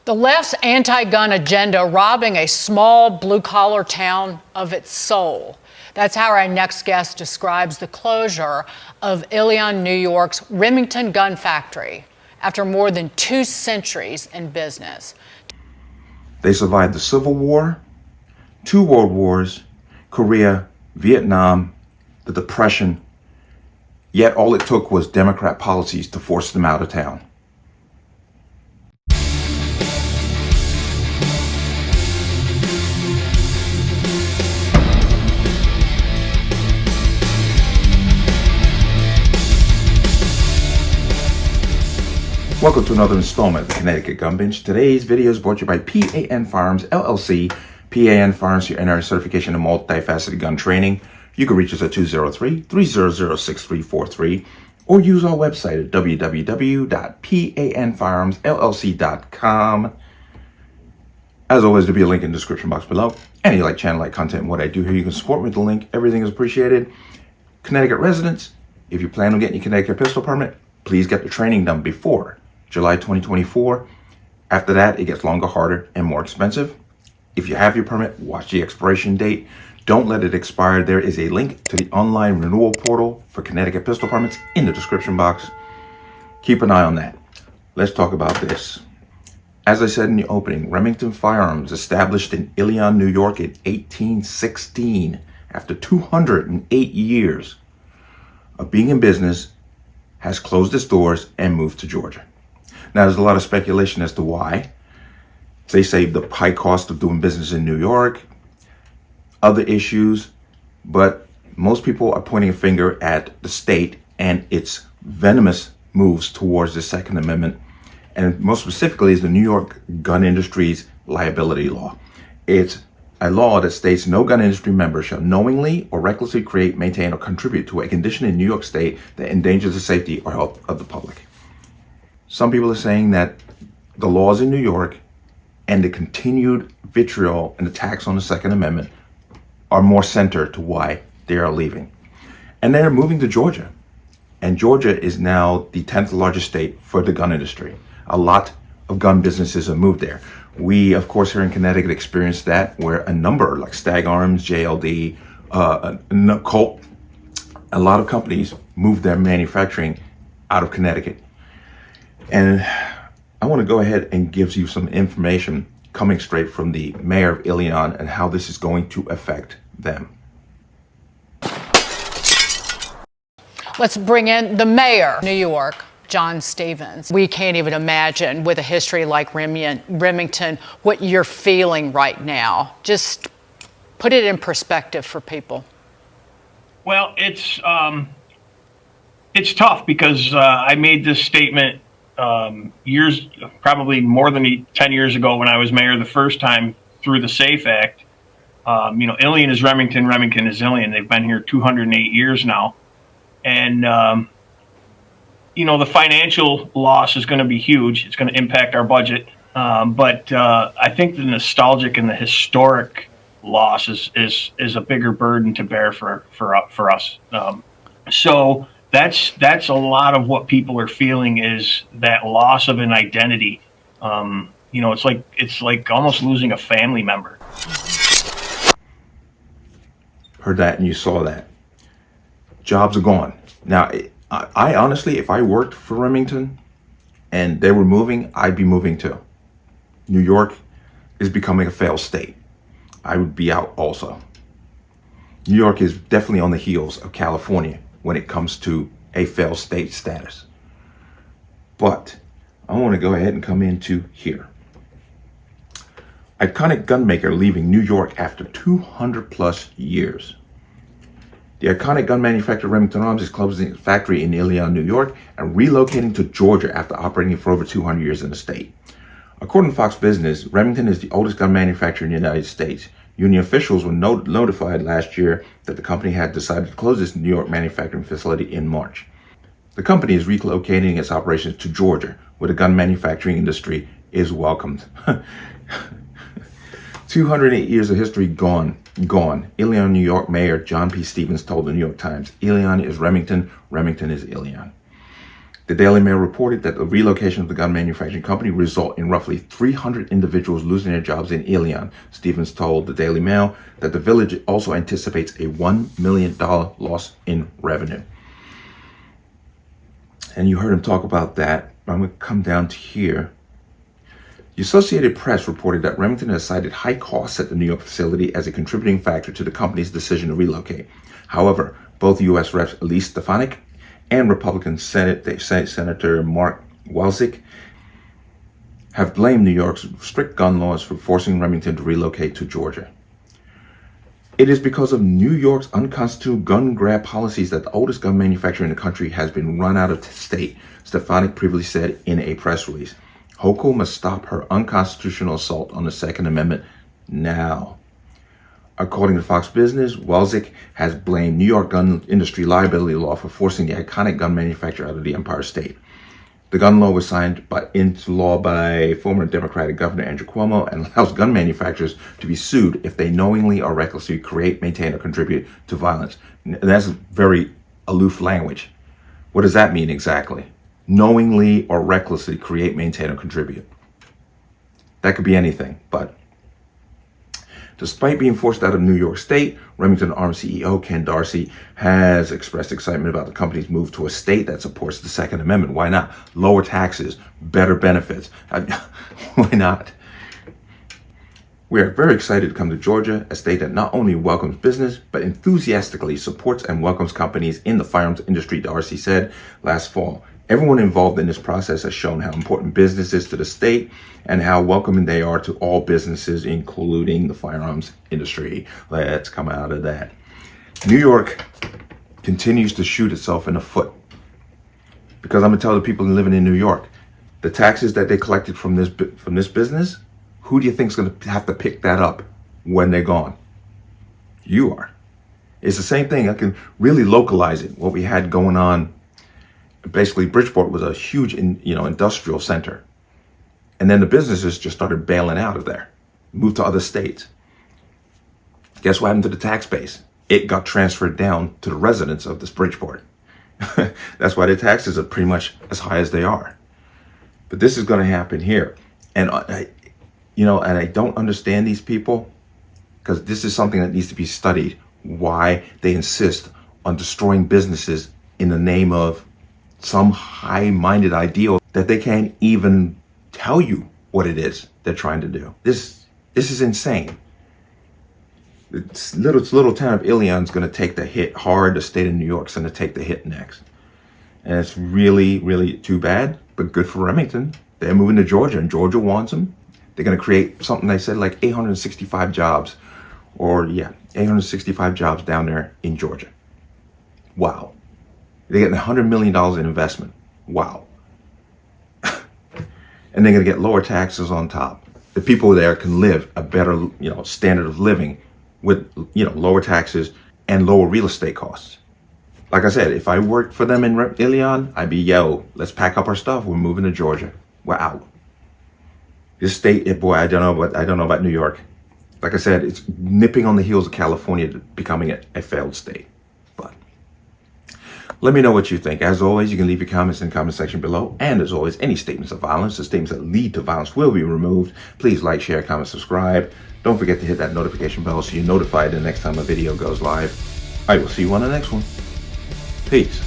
The left's anti-gun agenda robbing a small blue-collar town of its soul. That's how our next guest describes the closure of Ilion, New York's Remington gun factory after more than 2 centuries in business. They survived the Civil War, 2 World Wars, Korea, Vietnam, the Depression, yet all it took was Democrat policies to force them out of town. Welcome to another installment of the Connecticut Gun Bench. Today's video is brought to you by P.A.N. Firearms, LLC. P.A.N. Firearms, your NRA certification in multifaceted gun training. You can reach us at 203-300-6343 or use our website at www.panfirearmsllc.com. As always, there'll be a link in the description box below. And if you like channel, like content, and what I do here, you can support me with the link. Everything is appreciated. Connecticut residents, if you plan on getting your Connecticut pistol permit, please get the training done before July 2024. After that, it gets longer, harder, and more expensive. If you have your permit, watch the expiration date. Don't let it expire. There is a link to the online renewal portal for Connecticut pistol permits in the description box. Keep an eye on that. Let's talk about this. As I said in the opening, Remington Firearms, established in Ilion, New York in 1816, after 208 years of being in business, has closed its doors and moved to Georgia. Now, there's a lot of speculation as to why. They say the high cost of doing business in New York, other issues, but most people are pointing a finger at the state and its venomous moves towards the Second Amendment, and most specifically is the New York Gun Industry's Liability Law. It's a law that states no gun industry member shall knowingly or recklessly create, maintain, or contribute to a condition in New York State that endangers the safety or health of the public. Some people are saying that the laws in New York and the continued vitriol and attacks on the Second Amendment are more centered to why they are leaving. And they're moving to Georgia. And Georgia is now the 10th largest state for the gun industry. A lot of gun businesses have moved there. We, of course, here in Connecticut experienced that, where a number like Stag Arms, JLD, Colt, a lot of companies moved their manufacturing out of Connecticut. And I want to go ahead and give you some information coming straight from the mayor of Ilion and how this is going to affect them. Let's bring in the mayor of New York, John Stevens. We can't even imagine, with a history like Remington, what you're feeling right now. Just put it in perspective for people. Well, it's tough because I made this statement probably more than 10 years ago when I was mayor the first time through the SAFE Act. Ilion is Remington, Remington is Ilion. They've been here 208 years now. And, the financial loss is going to be huge. It's going to impact our budget. But I think the nostalgic and the historic loss is a bigger burden to bear for us. So that's a lot of what people are feeling, is that loss of an identity. It's like almost losing a family member. Heard that and you saw that. Jobs are gone. Now, I honestly, if I worked for Remington and they were moving, I'd be moving too. New York is becoming a failed state. I would be out also. New York is definitely on the heels of California when it comes to a failed state status. But I want to go ahead and come into here. Iconic gun maker leaving New York after 200 plus years. The iconic gun manufacturer Remington Arms is closing its factory in Ilion, New York, and relocating to Georgia after operating for over 200 years in the state. According to Fox Business, Remington is the oldest gun manufacturer in the United States. Union officials were notified last year that the company had decided to close its New York manufacturing facility in March. The company is relocating its operations to Georgia, where the gun manufacturing industry is welcomed. 208 years of history gone. Ilion, New York Mayor John P. Stevens told the New York Times, Ilion is Remington, Remington is Ilion. The Daily Mail reported that the relocation of the gun manufacturing company result in roughly 300 individuals losing their jobs in Ilion. Stevens told the Daily Mail that the village also anticipates a $1 million loss in revenue. And you heard him talk about that. I'm going to come down to here. The Associated Press reported that Remington has cited high costs at the New York facility as a contributing factor to the company's decision to relocate. However, both U.S. Reps Elise Stefanik and Republican Senator Mark Walczyk have blamed New York's strict gun laws for forcing Remington to relocate to Georgia. It is because of New York's unconstitutional gun grab policies that the oldest gun manufacturer in the country has been run out of state, Stefanik previously said in a press release. Hochul must stop her unconstitutional assault on the Second Amendment now. According to Fox Business, Walczyk has blamed New York gun industry liability law for forcing the iconic gun manufacturer out of the Empire State. The gun law was signed into law by former Democratic Governor Andrew Cuomo and allows gun manufacturers to be sued if they knowingly or recklessly create, maintain, or contribute to violence. And that's very aloof language. What does that mean exactly? Knowingly or recklessly create, maintain, or contribute. That could be anything, but despite being forced out of New York State, Remington Arms CEO Ken Darcy has expressed excitement about the company's move to a state that supports the Second Amendment. Why not? Lower taxes, better benefits. Why not? We are very excited to come to Georgia, a state that not only welcomes business, but enthusiastically supports and welcomes companies in the firearms industry, Darcy said last fall. Everyone involved in this process has shown how important business is to the state and how welcoming they are to all businesses, including the firearms industry. Let's come out of that. New York continues to shoot itself in the foot. Because I'm going to tell the people living in New York, the taxes that they collected from this business, who do you think is going to have to pick that up when they're gone? You are. It's the same thing. I can really localize it. What we had going on. Basically, Bridgeport was a huge, industrial center. And then the businesses just started bailing out of there, moved to other states. Guess what happened to the tax base? It got transferred down to the residents of this Bridgeport. That's why the taxes are pretty much as high as they are. But this is going to happen here. And, I don't understand these people because this is something that needs to be studied, why they insist on destroying businesses in the name of some high-minded ideal that they can't even tell you what it is they're trying to do. This is insane. This little town of Ilion is going to take the hit hard. The state of New York is going to take the hit next. And it's really, really too bad, but good for Remington. They're moving to Georgia, and Georgia wants them. They're going to create something they said like 865 jobs. 865 jobs down there in Georgia. Wow. They're getting $100 million in investment. Wow. And they're going to get lower taxes on top. The people there can live a better, standard of living with, lower taxes and lower real estate costs. Like I said, if I worked for them in Ilion, I'd be, let's pack up our stuff. We're moving to Georgia. We're out. This state, boy, I don't know about New York. Like I said, it's nipping on the heels of California becoming a failed state. But let me know what you think. As always, you can leave your comments in the comment section below. And as always, any statements of violence or statements that lead to violence will be removed. Please like, share, comment, subscribe. Don't forget to hit that notification bell so you're notified the next time a video goes live. I will see you on the next one. Peace.